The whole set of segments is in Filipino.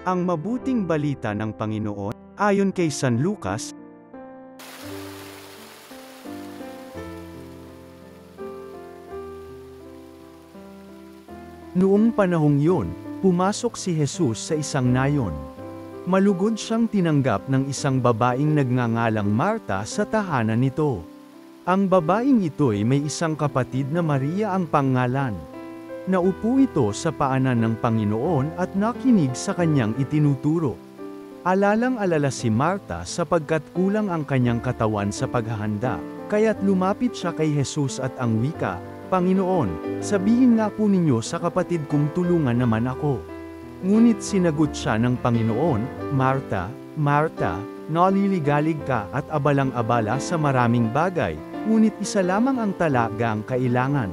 Ang mabuting balita ng Panginoon, ayon kay San Lucas. Noong panahong yun, pumasok si Jesus sa isang nayon. Malugod siyang tinanggap ng isang babaeng nagngangalang Marta sa tahanan nito. Ang babaeng ito'y may isang kapatid na Maria ang pangalan. Naupo ito sa paanan ng Panginoon at nakinig sa kanyang itinuturo. Alalang-alala si Marta sapagkat kulang ang kanyang katawan sa paghahanda, kaya't lumapit siya kay Jesus at ang wika, "Panginoon, sabihin nga po ninyo sa kapatid kong tulungan naman ako." Ngunit sinagot siya ng Panginoon, "Marta, Marta, naliligalig ka at abalang-abala sa maraming bagay, ngunit isa lamang ang talagang kailangan.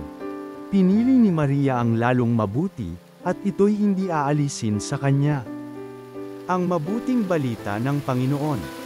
Pinili ni Maria ang lalong mabuti, at ito'y hindi aalisin sa kanya." Ang mabuting balita ng Panginoon.